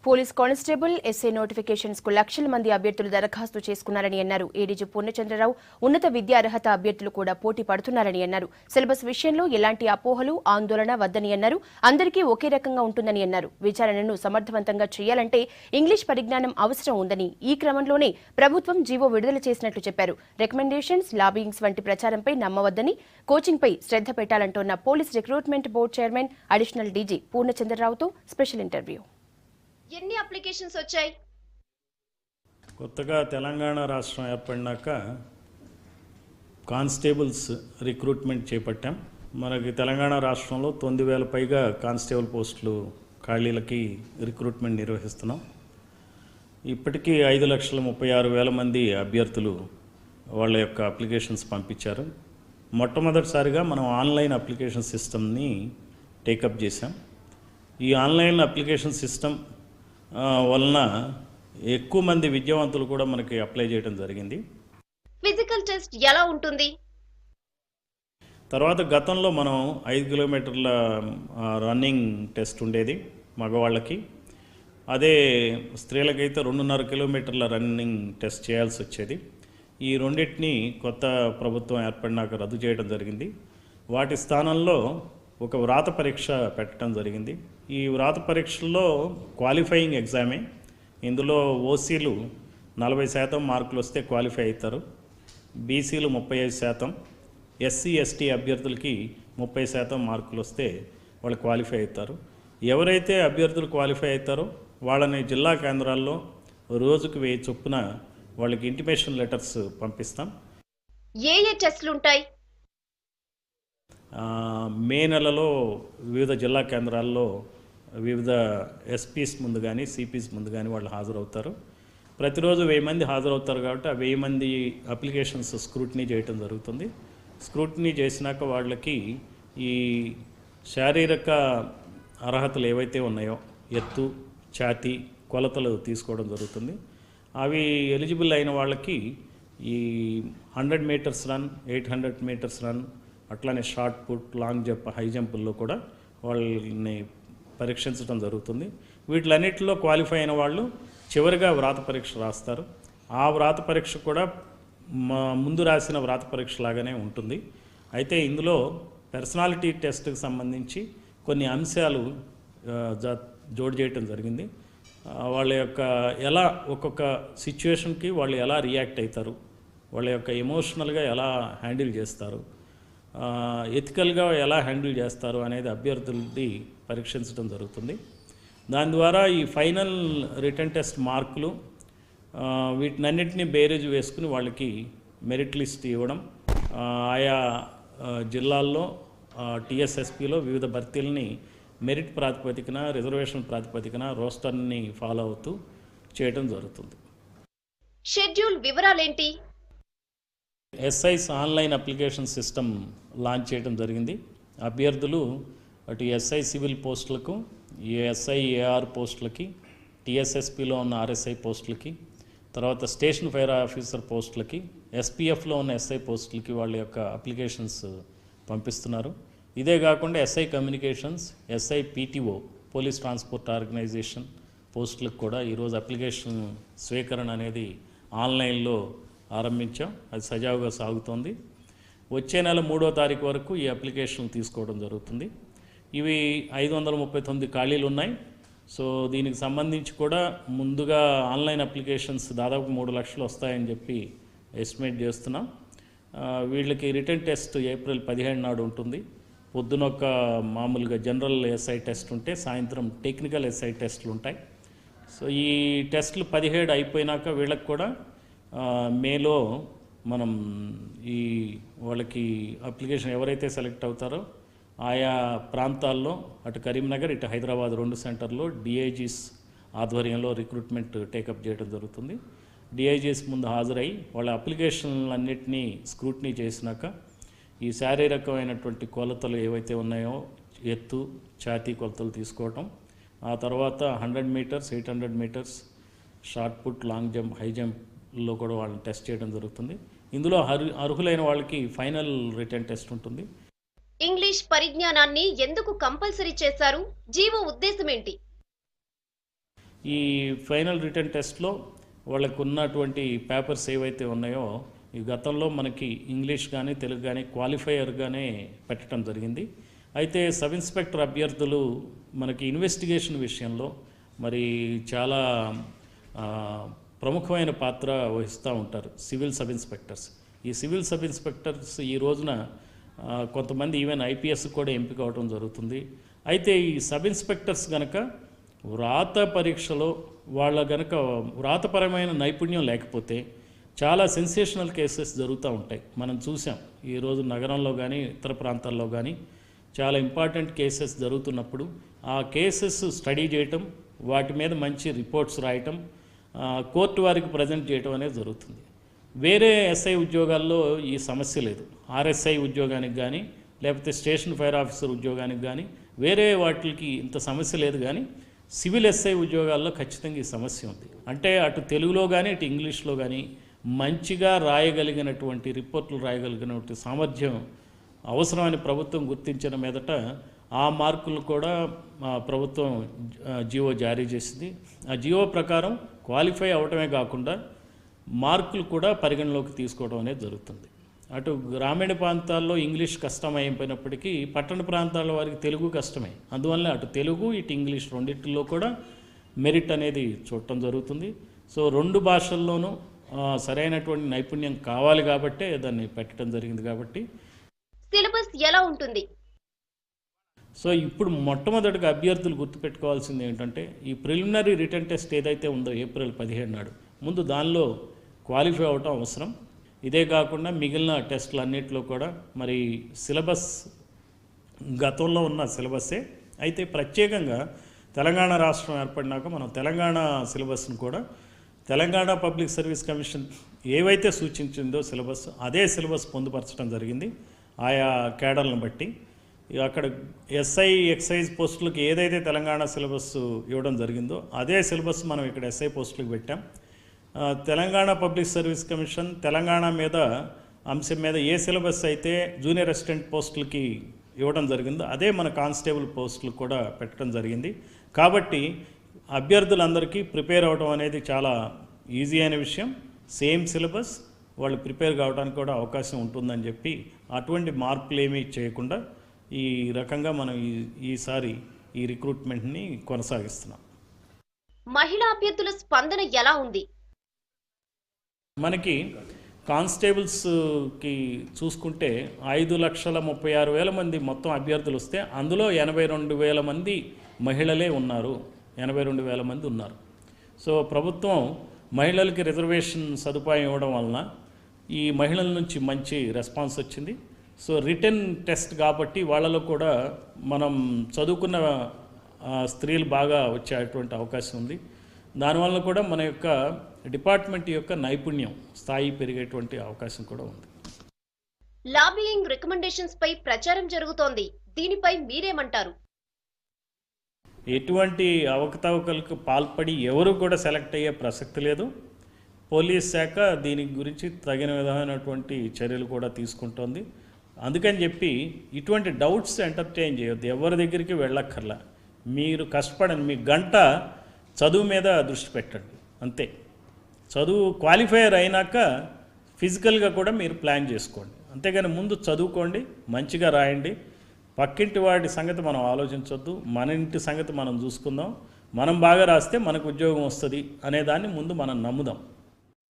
Police constable SA notifications కు లక్షల మంది అభ్యర్థులు దరఖాస్తు చేసుకున్నారని అన్నారు. ఏడీజీ పూర్ణచంద్రరావు ఉన్నత విద్యా అర్హత అభ్యర్థులు కూడా పోటీ పడుతున్నారని అన్నారు. సిలబస్ విషయంలో ఎలాంటి అపోహలు ఆందోళన వద్దని అన్నారు. అందరికీ ఒకే రకంగా ఉంటుందని అన్నారు. విచారణను సమర్థవంతంగా చేయాలంటే ఇంగ్లీష్ పరిజ్ఞానం అవసరం ఉందని, ఈ క్రమంలోనే ప్రభుత్వం జీవో విడుదల చేసినట్లు చెప్పారు. రికమెండేషన్స్, లాబియింగ్స్ వంటి ప్రచారంపై నమ్మవద్దని, కోచింగ్పై శ్రద్ధ పెట్టాలంటోన్న police recruitment board chairman additional DG పూర్ణచంద్రరావుతో స్పెషల్ ఇంటర్వ్యూ. ఎన్ని అప్లికేషన్స్ వచ్చాయి? కొత్తగా తెలంగాణ రాష్ట్రం ఏర్పడినాక కానిస్టేబుల్స్ రిక్రూట్మెంట్ చేపట్టాం. మనకి తెలంగాణ రాష్ట్రంలో 9,000 పైగా కానిస్టేబుల్ పోస్టులు ఖాళీలకి రిక్రూట్మెంట్ నిర్వహిస్తున్నాం. ఇప్పటికీ 5,36,000 మంది అభ్యర్థులు వాళ్ళ యొక్క అప్లికేషన్స్ పంపించారు. మొట్టమొదటిసారిగా మనం ఆన్లైన్ అప్లికేషన్ సిస్టమ్ని టేకప్ చేశాం. ఈ ఆన్లైన్ అప్లికేషన్ సిస్టమ్ వలన ఎక్కువ మంది విద్యావంతులు కూడా మనకి అప్లై చేయడం జరిగింది. ఫిజికల్ టెస్ట్ ఎలా ఉంటుంది? తర్వాత గతంలో మనం 5 కిలోమీటర్ల రన్నింగ్ టెస్ట్ ఉండేది మగవాళ్ళకి. అదే స్త్రీలకైతే 2.5 కిలోమీటర్ల రన్నింగ్ టెస్ట్ చేయాల్సి వచ్చేది. ఈ రెండింటిని కొత్త ప్రభుత్వం ఏర్పడినాక రద్దు చేయడం జరిగింది. వాటి స్థానంలో ఒక వ్రాత పరీక్ష పెట్టడం జరిగింది. ఈ వ్రాత పరీక్షల్లో క్వాలిఫైయింగ్ ఎగ్జామే. ఇందులో ఓసీలు 40% మార్కులు వస్తే క్వాలిఫై అవుతారు, బీసీలు 35%, ఎస్సీ ఎస్టీ అభ్యర్థులకి 30% మార్కులు వస్తే వాళ్ళు క్వాలిఫై అవుతారు. ఎవరైతే అభ్యర్థులు క్వాలిఫై అవుతారో వాళ్ళని జిల్లా కేంద్రాల్లో రోజుకు 1000 చొప్పున వాళ్ళకి ఇంటిమేషన్ లెటర్స్ పంపిస్తాం. ఏ టెస్టులు ఉంటాయి? మే నెలలో వివిధ జిల్లా కేంద్రాల్లో వివిధ ఎస్పీస్ ముందు కానీ సిపిస్ ముందు కానీ వాళ్ళు హాజరవుతారు. ప్రతిరోజు 1000 మంది హాజరవుతారు కాబట్టి ఆ 1000 మంది అప్లికేషన్స్ స్క్రూటినీ చేయటం జరుగుతుంది. స్క్రూటినీ చేసినాక వాళ్ళకి ఈ శారీరక అర్హతలు ఏవైతే ఉన్నాయో ఎత్తు, ఛాతీ కొలతలు తీసుకోవడం జరుగుతుంది. అవి ఎలిజిబుల్ అయిన వాళ్ళకి ఈ 100 మీటర్స్ రన్, 800 మీటర్స్ రన్, అట్లానే shot put, long jump, high జంపుల్లో కూడా వాళ్ళని పరీక్షించడం జరుగుతుంది. వీటిలన్నిటిలో క్వాలిఫై అయిన వాళ్ళు చివరిగా వ్రాత పరీక్ష రాస్తారు. ఆ వ్రాత పరీక్ష కూడా ముందు రాసిన వ్రాత పరీక్ష లాగానే ఉంటుంది. అయితే ఇందులో పర్సనాలిటీ టెస్ట్కి సంబంధించి కొన్ని అంశాలు జోడు చేయటం జరిగింది. వాళ్ళ యొక్క ఎలా ఒక్కొక్క సిచ్యువేషన్కి వాళ్ళు ఎలా రియాక్ట్ అవుతారు, వాళ్ళ యొక్క ఎమోషనల్గా ఎలా హ్యాండిల్ చేస్తారు, ఎథికల్గా ఎలా హ్యాండిల్ చేస్తారు అనేది అభ్యర్థులది పరీక్షించడం జరుగుతుంది. దాని ద్వారా ఈ ఫైనల్ రిటర్న్ టెస్ట్ మార్కులు వీటినన్నింటినీ బేరేజ్ వేసుకుని వాళ్ళకి మెరిట్ లిస్ట్ ఇవ్వడం, ఆయా జిల్లాల్లో టీఎస్ఎస్పీలో వివిధ భర్తీలని మెరిట్ ప్రాతిపదికన, రిజర్వేషన్ ప్రాతిపదికన రోస్టర్ని ఫాలో అవుతూ చేయడం జరుగుతుంది. షెడ్యూల్ వివరాలేంటి? SIs online application system launch చేయడం జరిగింది. అభ్యర్థులు అటు ఎస్ఐ సివిల్ పోస్టులకు, ఎస్ఐ ఏఆర్ పోస్టులకి, టీఎస్ఎస్పీలో ఉన్న ఆర్ఎస్ఐ పోస్టులకి, తర్వాత స్టేషన్ ఫైర్ ఆఫీసర్ పోస్టులకి, ఎస్పీఎఫ్లో ఉన్న ఎస్ఐ పోస్టులకి వాళ్ళ యొక్క అప్లికేషన్స్ పంపిస్తున్నారు. ఇదే కాకుండా SI communications, SI PTO police transport organisation పోస్టులకు కూడా ఈరోజు అప్లికేషన్ స్వీకరణ అనేది ఆన్లైన్లో ఆరంభించాం. అది సజావుగా సాగుతోంది. వచ్చే నెల 3వ తారీఖు వరకు ఈ అప్లికేషన్లు తీసుకోవడం జరుగుతుంది. ఇవి 539 ఖాళీలు ఉన్నాయి. సో దీనికి సంబంధించి కూడా ముందుగా ఆన్లైన్ అప్లికేషన్స్ దాదాపు 3 లక్షలు వస్తాయని చెప్పి ఎస్టిమేట్ చేస్తున్నాం. వీళ్ళకి రిటర్న్ టెస్ట్ ఏప్రిల్ 15 నాడు ఉంటుంది. పొద్దున ఒక మామూలుగా జనరల్ ఎస్ఐ టెస్ట్ ఉంటే సాయంత్రం టెక్నికల్ ఎస్ఐ టెస్టులు ఉంటాయి. సో ఈ టెస్టులు 17 అయిపోయినాక వీళ్ళకి కూడా మేలో మనం ఈ వాళ్ళకి అప్లికేషన్ ఎవరైతే సెలెక్ట్ అవుతారో ఆయా ప్రాంతాల్లో అటు కరీంనగర్, ఇటు హైదరాబాద్ 2 సెంటర్లో డిఐజీస్ ఆధ్వర్యంలో రిక్రూట్మెంట్ టేకప్ చేయడం జరుగుతుంది. డిఐజీస్ ముందు హాజరై వాళ్ళ అప్లికేషన్లన్నింటినీ స్క్రూటినీ చేసినాక ఈ శారీరకమైనటువంటి కొలతలు ఏవైతే ఉన్నాయో ఎత్తు, ఛాతీ కొలతలు తీసుకోవటం, ఆ తర్వాత 100 metres, 800 metres, shot put, long jump, high జంప్లో కూడా వాళ్ళని టెస్ట్ చేయడం జరుగుతుంది. ఇందులో అర్హులైన వాళ్ళకి ఫైనల్ రిటర్న్ టెస్ట్ ఉంటుంది. ఇంగ్లీష్ పరిజ్ఞానాన్ని ఎందుకు కంపల్సరీ చేశారు? జీవో ఉద్దేశం ఏంటి? ఈ ఫైనల్ రిటర్న్ టెస్ట్లో వాళ్ళకు ఉన్నటువంటి పేపర్స్ ఏవైతే ఉన్నాయో ఈ గతంలో మనకి ఇంగ్లీష్ కానీ తెలుగు కానీ క్వాలిఫైయర్గానే పెట్టడం జరిగింది. అయితే సబ్ ఇన్స్పెక్టర్ అభ్యర్థులు మనకి ఇన్వెస్టిగేషన్ విషయంలో మరి చాలా ప్రముఖమైన పాత్ర వహిస్తూ ఉంటారు సివిల్ సబ్ ఇన్స్పెక్టర్స్. ఈ సివిల్ సబ్ ఇన్స్పెక్టర్స్ ఈ రోజున కొంతమంది ఈవెన్ ఐపీఎస్ కూడా ఎంపిక అవడం జరుగుతుంది. అయితే ఈ సబ్ ఇన్స్పెక్టర్స్ కనుక వ్రాత పరీక్షలో వాళ్ళ కనుక వ్రాతపరమైన నైపుణ్యం లేకపోతే చాలా సెన్సేషనల్ కేసెస్ జరుగుతూ ఉంటాయి. మనం చూసాం ఈరోజు నగరంలో కానీ ఇతర ప్రాంతాల్లో కానీ చాలా ఇంపార్టెంట్ కేసెస్ జరుగుతున్నప్పుడు ఆ కేసెస్ స్టడీ చేయటం, వాటి మీద మంచి రిపోర్ట్స్ రాయటం, కోర్టు వారికి ప్రజెంట్ చేయటం అనేది జరుగుతుంది. వేరే ఎస్ఐ ఉద్యోగాల్లో ఈ సమస్య లేదు. ఆర్ఎస్ఐ ఉద్యోగానికి కానీ లేకపోతే స్టేషన్ ఫైర్ ఆఫీసర్ ఉద్యోగానికి కానీ వేరే వాటికి ఇంత సమస్య లేదు. కానీ సివిల్ ఎస్ఐ ఉద్యోగాల్లో ఖచ్చితంగా ఈ సమస్య ఉంది. అంటే అటు తెలుగులో కానీ ఇటు ఇంగ్లీష్లో కానీ మంచిగా రాయగలిగినటువంటి రిపోర్ట్లు రాయగలిగినటువంటి సామర్థ్యం అవసరమని ప్రభుత్వం గుర్తించిన మీదట ఆ మార్కులు కూడా ప్రభుత్వం జీవో జారీ చేసింది. ఆ జీవో ప్రకారం క్వాలిఫై అవటమే కాకుండా మార్కులు కూడా పరిగణలోకి తీసుకోవడం అనేది జరుగుతుంది. అటు గ్రామీణ ప్రాంతాల్లో ఇంగ్లీష్ కష్టం అయిపోయినప్పటికీ పట్టణ ప్రాంతాల వారికి తెలుగు కష్టమే. అందువల్ల అటు తెలుగు ఇటు ఇంగ్లీష్ రెండింటిలో కూడా మెరిట్ అనేది చూడటం జరుగుతుంది. సో రెండు భాషల్లోనూ సరైనటువంటి నైపుణ్యం కావాలి కాబట్టే దాన్ని పెట్టడం జరిగింది. కాబట్టి సిలబస్ ఎలా ఉంటుంది? సో ఇప్పుడు మొట్టమొదటిగా అభ్యర్థులు గుర్తుపెట్టుకోవాల్సింది ఏంటంటే ఈ ప్రిలిమినరీ రిటర్న్ టెస్ట్ ఏదైతే ఉందో ఏప్రిల్ 17 నాడు ముందు దానిలో క్వాలిఫై అవటం అవసరం. ఇదే కాకుండా మిగిలిన టెస్టులు అన్నింటిలో కూడా మరి సిలబస్ గతంలో ఉన్న సిలబస్సే. అయితే ప్రత్యేకంగా తెలంగాణ రాష్ట్రం ఏర్పడినాక మనం తెలంగాణ సిలబస్ను కూడా తెలంగాణ పబ్లిక్ సర్వీస్ కమిషన్ ఏవైతే సూచించిందో సిలబస్ అదే సిలబస్ పొందుపరచడం జరిగింది ఆయా కేడర్లను బట్టి. అక్కడ ఎస్ఐ ఎక్సైజ్ పోస్టులకు ఏదైతే తెలంగాణ సిలబస్ ఇవ్వడం జరిగిందో అదే సిలబస్ మనం ఇక్కడ ఎస్ఐ పోస్టులకు పెట్టాం. Telangana public service commission Telangana మీద అంశం మీద ఏ సిలబస్ అయితే జూనియర్ అసిస్టెంట్ పోస్టులకి ఇవ్వడం జరిగిందో అదే మన కానిస్టేబుల్ పోస్టులకు కూడా పెట్టడం జరిగింది. కాబట్టి అభ్యర్థులందరికీ ప్రిపేర్ అవ్వడం అనేది చాలా ఈజీ అయిన విషయం. సేమ్ సిలబస్ వాళ్ళు ప్రిపేర్ కావడానికి కూడా అవకాశం ఉంటుందని చెప్పి అటువంటి మార్పులు ఏమీ చేయకుండా ఈ రకంగా మనం ఈసారి ఈ రిక్రూట్మెంట్ని కొనసాగిస్తున్నాం. మహిళా అభ్యర్థుల స్పందన ఎలా ఉంది? మనకి కానిస్టేబుల్స్కి చూసుకుంటే 5,36,000 మంది మొత్తం అభ్యర్థులు వస్తే అందులో 82,000 మంది మహిళలే ఉన్నారు. 82,000 మంది ఉన్నారు. సో ప్రభుత్వం మహిళలకి రిజర్వేషన్ సదుపాయం ఇవ్వడం వలన ఈ మహిళల నుంచి మంచి రెస్పాన్స్ వచ్చింది. సో రిటర్న్ టెస్ట్ కాబట్టి వాళ్ళలో కూడా మనం చదువుకున్న స్త్రీలు బాగా వచ్చేటువంటి అవకాశం ఉంది. దానివల్ల కూడా మన యొక్క డిపార్ట్మెంట్ యొక్క నైపుణ్యం స్థాయి పెరిగేటువంటి అవకాశం కూడా ఉంది. లాబియింగ్ రికమెండేషన్స్ పై ప్రచారం జరుగుతోంది. దీనిపై మీరేమంటారు? ఎటువంటి అవకతవకలకు పాల్పడి ఎవరు కూడా సెలెక్ట్ అయ్యే ప్రసక్తి లేదు. పోలీస్ శాఖ దీని గురించి తగిన విధమైనటువంటి చర్యలు కూడా తీసుకుంటోంది. అందుకని చెప్పి ఇటువంటి డౌట్స్ ఎంటర్టైన్ చేయొద్దు. ఎవరి దగ్గరికి వెళ్ళక్కర్లా. మీరు కష్టపడండి. మీ గంట చదువు మీద దృష్టి పెట్టండి అంతే. చదువు క్వాలిఫైయర్ అయినాక ఫిజికల్గా కూడా మీరు ప్లాన్ చేసుకోండి. అంతేగాని ముందు చదువుకోండి, మంచిగా రాయండి. పక్కింటి వాడి సంగతి మనం ఆలోచించొద్దు. మన ఇంటి సంగతి మనం చూసుకుందాం. మనం బాగా రాస్తే మనకు ఉద్యోగం వస్తుంది అనేదాన్ని ముందు మనం నమ్ముదాం.